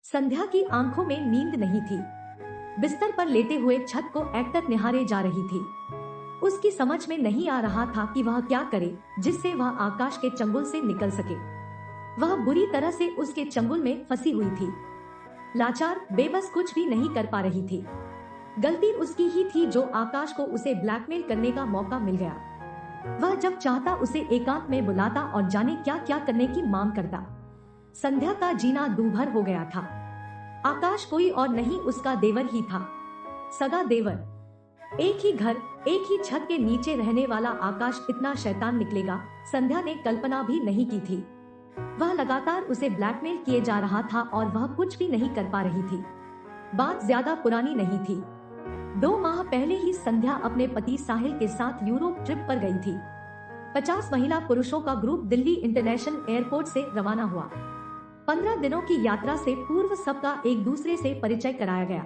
संध्या की आंखों में नींद नहीं थी। बिस्तर पर लेटे हुए छत को एकटक निहारे जा रही थी। उसकी समझ में नहीं आ रहा था कि वह क्या करे जिससे वह आकाश के चंगुल से निकल सके। वह बुरी तरह से उसके चंगुल में फंसी हुई थी। लाचार, बेबस, कुछ भी नहीं कर पा रही थी। गलती उसकी ही थी जो आकाश को उसे ब्लैकमेल करने का मौका मिल गया। वह जब चाहता उसे एकांत में बुलाता और जाने क्या क्या करने की मांग करता। संध्या का जीना दूभर हो गया था। आकाश कोई और नहीं, उसका देवर ही था, सगा देवर। एक ही घर, एक ही छत के नीचे रहने वाला आकाश इतना शैतान निकलेगा, संध्या ने कल्पना भी नहीं की थी। वह लगातार उसे ब्लैकमेल किए जा रहा था और वह कुछ भी नहीं कर पा रही थी। बात ज्यादा पुरानी नहीं थी। 2 माह पहले ही संध्या अपने पति साहिल के साथ यूरोप ट्रिप पर गई थी। 50 महिला पुरुषों का ग्रुप दिल्ली इंटरनेशनल एयरपोर्ट से रवाना हुआ। 15 दिनों की यात्रा से पूर्व सबका एक दूसरे से परिचय कराया गया।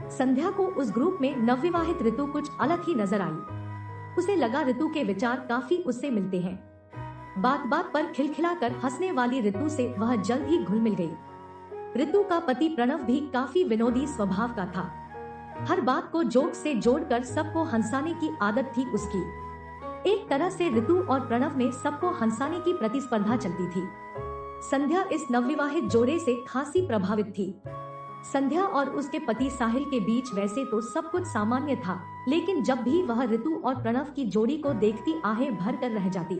संध्या को उस ग्रुप में नवविवाहित ऋतु कुछ अलग ही नजर आई। उसे लगा ऋतु के विचार काफी उससे मिलते हैं। बात बात पर खिलखिलाकर हंसने वाली ऋतु से वह जल्द ही घुल मिल गई। ऋतु का पति प्रणव भी काफी विनोदी स्वभाव का था। हर बात को जोक से जोड़कर सबको हंसाने की आदत थी उसकी। एक तरह से ऋतु और प्रणव में सबको हंसाने की प्रतिस्पर्धा चलती थी। संध्या इस नवविवाहित जोड़े से खासी प्रभावित थी। संध्या और उसके पति साहिल के बीच वैसे तो सब कुछ सामान्य था, लेकिन जब भी वह ऋतु और प्रणव की जोड़ी को देखती आहें भर कर रह जाती।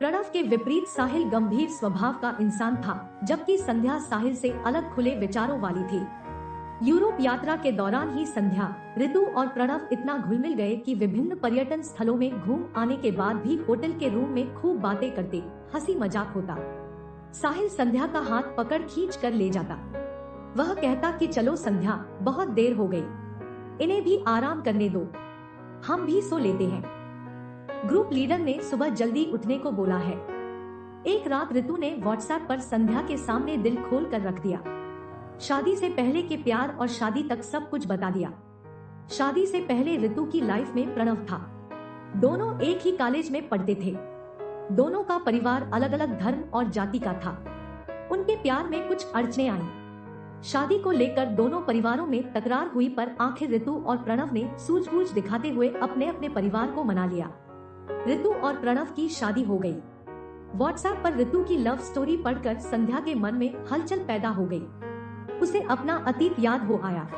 प्रणव के विपरीत साहिल गंभीर स्वभाव का इंसान था, जबकि संध्या साहिल से अलग खुले विचारों वाली थी। यूरोप यात्रा के दौरान ही संध्या, ऋतु और प्रणव इतना घुल मिल गए कि विभिन्न पर्यटन स्थलों में घूम आने के बाद भी होटल के रूम में खूब बातें करते, हंसी मजाक होता। साहिल संध्या का हाथ पकड़ खींच कर ले जाता। वह कहता कि चलो संध्या, बहुत देर हो गई, इन्हें भी आराम करने दो, हम भी सो लेते हैं। ग्रुप लीडर ने सुबह जल्दी उठने को बोला है। एक रात ऋतु ने व्हाट्सएप पर संध्या के सामने दिल खोल कर रख दिया। शादी से पहले के प्यार और शादी तक सब कुछ बता दिया। शादी से पहले ऋतु की लाइफ में प्रणव था। दोनों एक ही कॉलेज में पढ़ते थे। दोनों का परिवार अलग अलग धर्म और जाति का था। उनके प्यार में कुछ अड़चनें आईं। शादी को लेकर दोनों परिवारों में तकरार हुई, पर आखिर ऋतु और प्रणव ने सूझबूझ दिखाते हुए अपने अपने परिवार को मना लिया। ऋतु और प्रणव की शादी हो गई। व्हाट्सएप पर ऋतु की लव स्टोरी पढ़कर संध्या के मन में हलचल पैदा हो गई। उसे अपना अतीत याद हो आया।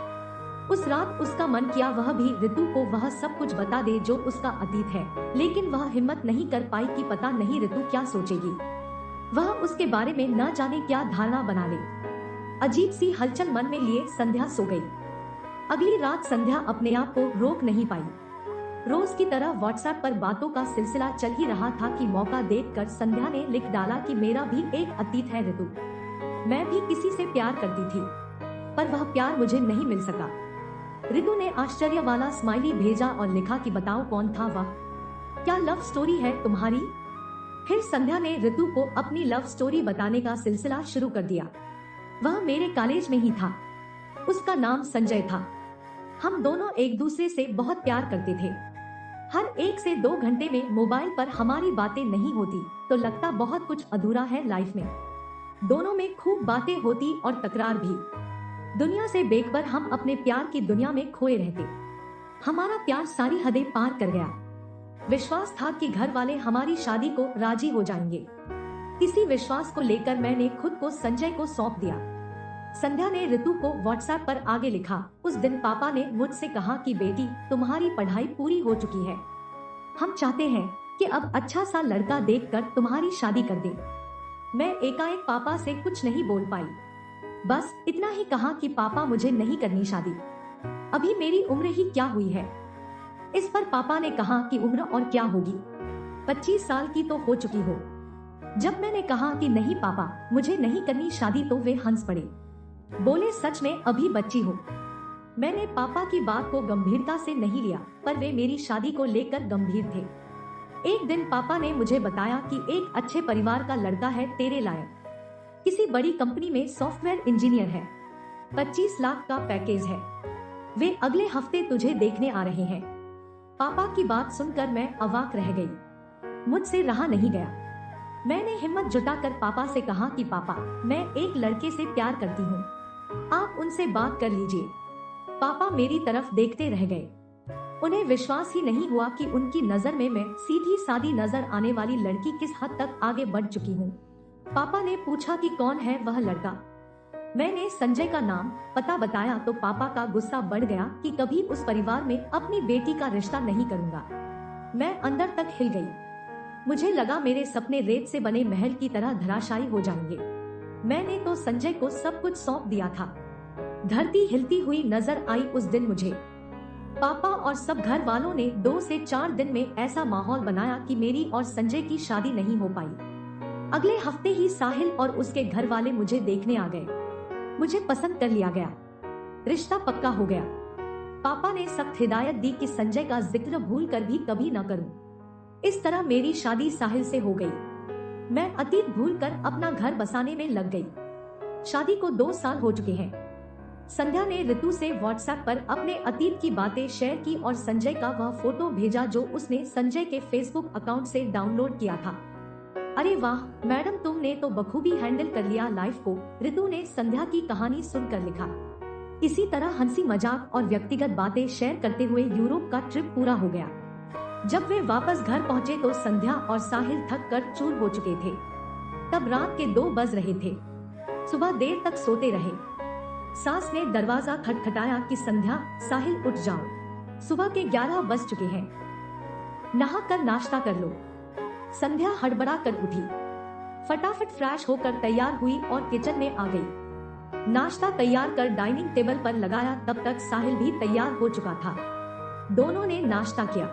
उस रात उसका मन किया वह भी ऋतु को वह सब कुछ बता दे जो उसका अतीत है, लेकिन वह हिम्मत नहीं कर पाई कि पता नहीं ऋतु क्या सोचेगी। वह उसके बारे में न जाने क्या धारणा बना ले। अजीब सी हलचल मन में लिए संध्या सो गई। अगली रात संध्या अपने आप को रोक नहीं पाई। रोज की तरह व्हाट्सएप पर बातों का सिलसिला चल ही रहा था कि मौका देखकर संध्या ने लिख डाला कि मेरा भी एक अतीत है ऋतु। मैं भी किसी से प्यार करती थी, पर वह प्यार मुझे नहीं मिल सका। ऋतु ने आश्चर्य वाला स्माइली भेजा और लिखा कि बताओ कौन था वह, क्या लव स्टोरी है तुम्हारी। फिर संध्या ने ऋतु को अपनी लव स्टोरी बताने का सिलसिला शुरू कर दिया। वह मेरे कॉलेज में ही था। उसका नाम संजय था। हम दोनों एक दूसरे से बहुत प्यार करते थे। हर 1 से 2 घंटे में मोबाइल पर हमारी बातें नहीं होती तो लगता बहुत कुछ अधूरा है लाइफ में। दोनों में खूब बातें होती और तकरार भी। दुनिया से बेखबर हम अपने प्यार की दुनिया में खोए रहते। हमारा प्यार सारी हदें पार कर गया। विश्वास था कि घर वाले हमारी शादी को राजी हो जाएंगे। इसी विश्वास को लेकर मैंने खुद को संजय को सौंप दिया। संध्या ने ऋतु को व्हाट्सएप पर आगे लिखा, उस दिन पापा ने मुझसे कहा कि बेटी तुम्हारी पढ़ाई पूरी हो चुकी है। हम चाहते हैं कि अब अच्छा सा लड़का देखकर तुम्हारी शादी कर दें। मैं एकाएक पापा से कुछ नहीं बोल पाई। बस इतना ही कहा कि पापा मुझे नहीं करनी शादी, अभी मेरी उम्र ही क्या हुई है। इस पर पापा ने कहा कि उम्र और क्या होगी, 25 साल की तो हो चुकी हो। जब मैंने कहा कि नहीं पापा मुझे नहीं करनी शादी तो वे हंस पड़े। बोले सच में अभी बच्ची हो। मैंने पापा की बात को गंभीरता से नहीं लिया, पर वे मेरी शादी को लेकर गंभीर थे। एक दिन पापा ने मुझे बताया कि एक अच्छे परिवार का लड़का है तेरे लायक, किसी बड़ी कंपनी में सॉफ्टवेयर इंजीनियर है, 25 लाख का पैकेज है। वे अगले हफ्ते तुझे देखने आ रहे हैं। पापा की बात सुनकर मैं अवाक रह गई। मुझसे रहा नहीं गया। मैंने हिम्मत जुटाकर पापा से कहा कि पापा मैं एक लड़के से प्यार करती हूँ, आप उनसे बात कर लीजिए। पापा मेरी तरफ देखते रह गए। उन्हें विश्वास ही नहीं हुआ कि उनकी नजर में मैं सीधी सादी नजर आने वाली लड़की किस हद तक आगे बढ़ चुकी हूँ। पापा ने पूछा कि कौन है वह लड़का। मैंने संजय का नाम पता बताया तो पापा का गुस्सा बढ़ गया कि कभी उस परिवार में अपनी बेटी का रिश्ता नहीं करूँगा। मैं अंदर तक हिल गई। मुझे लगा मेरे सपने रेत से बने महल की तरह धराशायी हो जाएंगे। मैंने तो संजय को सब कुछ सौंप दिया था। धरती हिलती हुई नजर आई उस दिन मुझे। पापा और सब घर वालों ने 2 से 4 दिन में ऐसा माहौल बनाया कि मेरी और संजय की शादी नहीं हो पाई। अगले हफ्ते ही साहिल और उसके घर वाले मुझे देखने आ गए। मुझे पसंद कर लिया गया। रिश्ता पक्का हो गया। पापा ने सख्त हिदायत दी कि संजय का जिक्र भूल कर भी कभी न करूं। इस तरह मेरी शादी साहिल से हो गई। मैं अतीत भूलकर अपना घर बसाने में लग गई। शादी को 2 साल हो चुके हैं। संध्या ने ऋतु से व्हाट्सएप पर अपने अतीत की बातें शेयर की और संजय का वह फोटो भेजा जो उसने संजय के फेसबुक अकाउंट से डाउनलोड किया था। अरे वाह मैडम, तुमने तो बखूबी हैंडल कर लिया लाइफ को, ऋतु ने संध्या की कहानी सुनकर लिखा। इसी तरह हंसी मजाक और व्यक्तिगत बातें शेयर करते हुए यूरोप का ट्रिप पूरा हो गया। जब वे वापस घर पहुंचे तो संध्या और साहिल थक कर चूर हो चुके थे। तब रात के 2 बज रहे थे। सुबह देर तक सोते रहे। सास ने दरवाजा खटखटाया कि संध्या, साहिल उठ जाओ, सुबह के 11 बज चुके हैं, नहा कर नाश्ता कर लो। संध्या हड़बड़ा कर उठी, फटाफट फ्रेश होकर तैयार हुई और किचन में आ गई। नाश्ता तैयार कर डाइनिंग टेबल पर लगाया। तब तक साहिल भी तैयार हो चुका था। दोनों ने नाश्ता किया।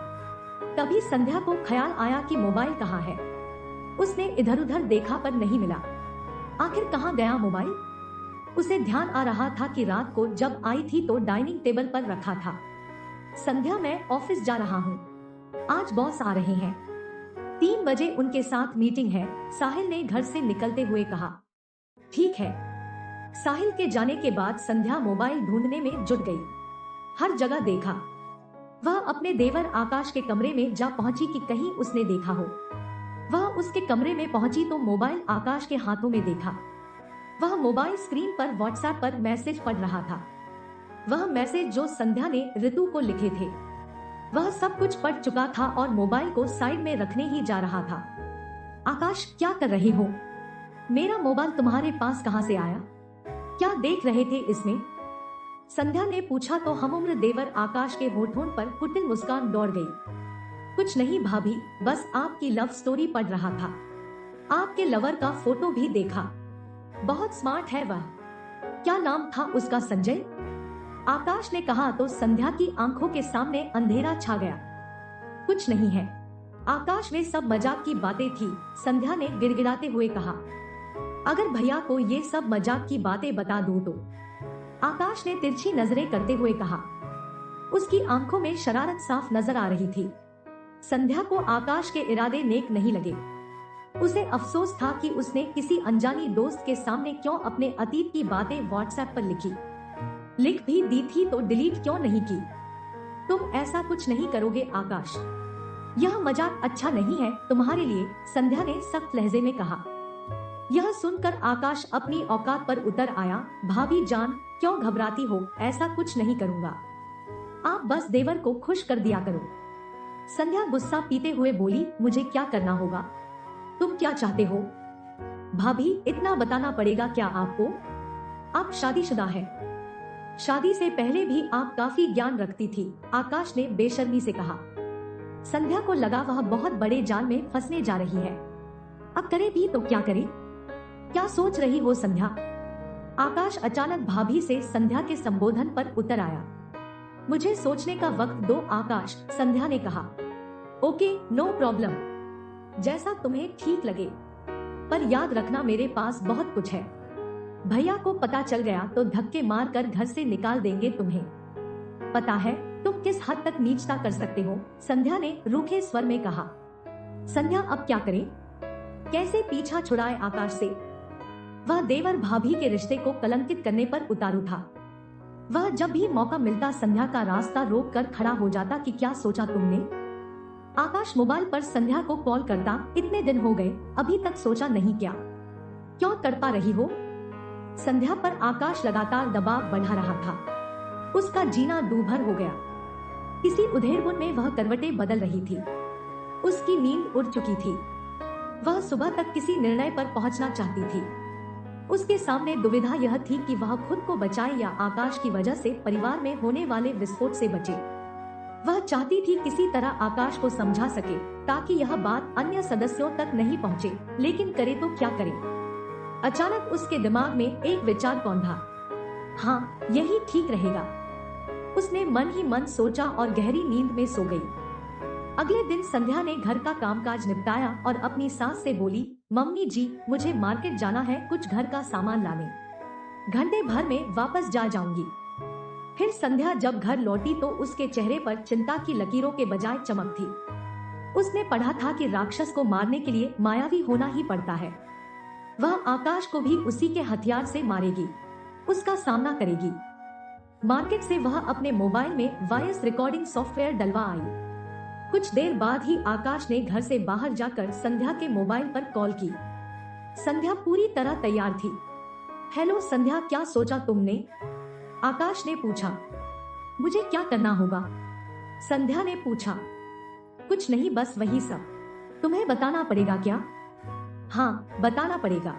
तभी संध्या को ख्याल आया कि मोबाइल कहाँ है। उसने इधर उधर देखा पर नहीं मिला। आखिर कहाँ गया मोबाइल? उसे ध्यान आ रहा था कि रात को जब आई थी तो डाइनिंग टेबल पर रखा था। संध्या, मैं ऑफिस जा रहा हूँ, आज बॉस आ रहे हैं, 3 बजे उनके साथ मीटिंग है, साहिल ने घर से निकलते हुए कहा। ठीक है। साहिल के जाने के बाद संध्या मोबाइल ढूंढने में जुट गई। हर जगह देखा। वह अपने देवर आकाश के कमरे में जा पहुंची कि कहीं उसने देखा हो। वह उसके कमरे में पहुंची तो मोबाइल आकाश के हाथों में देखा। वह मोबाइल स्क्रीन पर व्हाट्सएप पर मैसेज पढ़ रहा था। वह मैसेज जो संध्या ने ऋतु को लिखे थे। वह सब कुछ पढ़ चुका था और मोबाइल को साइड में रखने ही जा रहा था। आकाश, क्या कर रहे हो? मेरा मोबाइल तुम्हारे पास कहां से आया? क्या देख रहे थे इसमें? संध्या ने पूछा तो हमउम्र देवर आकाश के होठों पर कुटिल मुस्कान दौड़ गई। कुछ नहीं भाभी, बस आपकी लव स्टोरी पढ़ रहा था। आपके लवर का फोटो भी देखा, बहुत स्मार्ट है वह। क्या नाम था उसका? संजय, आकाश ने कहा तो संध्या की आंखों के सामने अंधेरा छा गया। कुछ नहीं है आकाश, वे सब मजाक की बातें थी, संध्या ने गिड़गिड़ाते हुए कहा। अगर भैया को ये सब मजाक की बातें बता दूं तो? आकाश ने तिरछी नजरें करते हुए कहा। उसकी आंखों में शरारत साफ नजर आ रही थी। संध्या को आकाश के इरादे नेक नहीं लगे। उसे अफसोस था कि उसने किसी अनजानी दोस्त के सामने क्यों अपने अतीत की बातें व्हाट्सएप पर लिखी। लिख भी दी थी तो डिलीट क्यों नहीं की? तुम ऐसा कुछ नहीं करोगे आकाश, यह मजाक अच्छा नहीं है तुम्हारे लिए, संध्या ने सख्त लहजे में कहा। यह सुनकर आकाश अपनी औकात पर उतर आया। भाभी जान, क्यों घबराती हो? ऐसा कुछ नहीं करूँगा, आप बस देवर को खुश कर दिया करो। संध्या गुस्सा पीते हुए बोली, मुझे क्या करना होगा? तुम क्या चाहते हो? भाभी, इतना बताना पड़ेगा क्या आपको? आप शादीशुदा हैं। शादी से पहले भी आप काफी ज्ञान रखती थी, आकाश ने बेशर्मी से कहा। संध्या को लगा वह बहुत बड़े जाल में फंसने जा रही है। अब करे भी तो क्या करे? क्या सोच रही हो संध्या? आकाश अचानक भाभी से संध्या के संबोधन पर उतर आया। मुझे सोचने का वक्त दो आकाश, संध्या ने कहा। ओके, नो प्रॉब्लम, जैसा तुम्हें ठीक लगे, पर याद रखना मेरे पास बहुत कुछ है। भैया को पता चल गया तो धक्के मार कर घर से निकाल देंगे तुम्हें। पता है तुम किस हद तक नीचता कर सकते हो, संध्या ने रूखे स्वर में कहा। संध्या अब क्या करे? कैसे पीछा छुड़ाए आकाश से? वह देवर भाभी के रिश्ते को कलंकित करने पर उतारू था। वह जब भी मौका मिलता संध्या का रास्ता रोक कर खड़ा हो जाता कि क्या सोचा तुमने? आकाश मोबाइल पर संध्या को कॉल करता, इतने दिन हो गए अभी तक सोचा नहीं क्या? क्यों तड़पा रही हो? संध्या पर आकाश लगातार दबाव बढ़ा रहा था। उसका जीना दूभर हो गया। किसी उधेड़बुन में वह करवटें बदल रही थी। उसकी नींद उड़ चुकी थी। वह सुबह तक किसी निर्णय पर पहुंचना चाहती थी। उसके सामने दुविधा यह थी कि वह खुद को बचाए या आकाश की वजह से परिवार में होने वाले विस्फोट से बचे। वह चाहती थी किसी तरह आकाश को समझा सके ताकि यह बात अन्य सदस्यों तक नहीं पहुंचे, लेकिन करे तो क्या करे। अचानक उसके दिमाग में एक विचार कौंधा। हाँ, यही ठीक रहेगा। उसने मन ही मन सोचा और गहरी नींद में सो गई। अगले दिन संध्या ने घर का कामकाज निपटाया और अपनी सास से बोली, मम्मी जी, मुझे मार्केट जाना है कुछ घर का सामान लाने। घंटे भर में वापस जा जाऊंगी। फिर संध्या जब घर लौटी तो उसके चेहरे पर चिंता की लकीरों के बजाय चमक थी। उसने पढ़ा था कि राक्षस को मारने के लिए मायावी होना ही पड़ता है। वह आकाश को भी उसी के हथियार से मारेगी, उसका सामना करेगी। मार्केट से वह अपने मोबाइल में वॉइस रिकॉर्डिंग सॉफ्टवेयर डलवा आई। कुछ देर बाद ही आकाश ने घर से बाहर जाकर संध्या के मोबाइल पर कॉल की। संध्या पूरी तरह तैयार थी। हेलो संध्या, क्या सोचा तुमने? आकाश ने पूछा। मुझे क्या करना होगा? संध्या ने पूछा। कुछ नहीं, बस वही सब। तुम्हें बताना पड़ेगा क्या? हाँ, बताना पड़ेगा।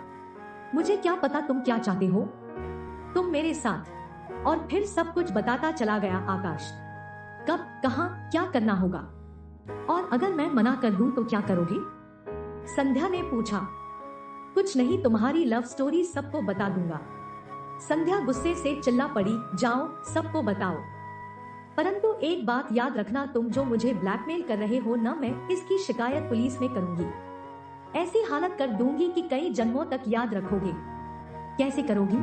मुझे क्या पता तुम क्या चाहते हो। तुम मेरे साथ। और फिर सब कुछ बताता चला गया आकाश। कब, कहाँ, क्या करना होगा। और अगर मैं मना कर दूं तो क्या करोगे? संध्या ने पूछा। कुछ नहीं, तुम्हारी लव स्टोरी सबको बता दूंगा। संध्या गुस्से से चिल्ला पड़ी, जाओ सबको बताओ। परंतु एक बात याद रखना, तुम जो मुझे ब्लैकमेल कर रहे हो ना, मैं इसकी शिकायत पुलिस में करूंगी। ऐसी हालत कर दूंगी कि कई जन्मों तक याद रखोगे। कैसे करोगी?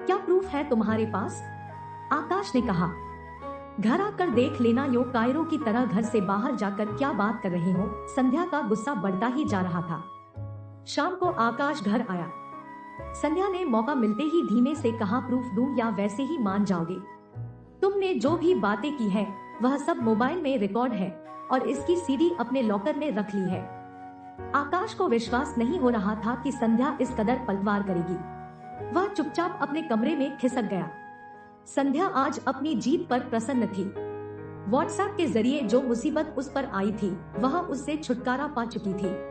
क्या प्रूफ है तुम्हारे पास? आकाश ने कहा। घर आकर देख लेना, यो कायरों की तरह घर से बाहर जाकर क्या बात कर रहे हो। संध्या का गुस्सा बढ़ता ही जा रहा था। शाम को आकाश घर आया। संध्या ने मौका मिलते ही धीमे से कहा, प्रूफ दूं या वैसे ही मान जाओगे? तुमने जो भी बातें की है वह सब मोबाइल में रिकॉर्ड है और इसकी सीडी अपने लॉकर में रख ली है। आकाश को विश्वास नहीं हो रहा था कि संध्या इस कदर पलटवार करेगी। वह चुपचाप अपने कमरे में खिसक गया। संध्या आज अपनी जीत पर प्रसन्न थी। व्हाट्सएप के जरिए जो मुसीबत उस पर आई थी वह उससे छुटकारा पा चुकी थी।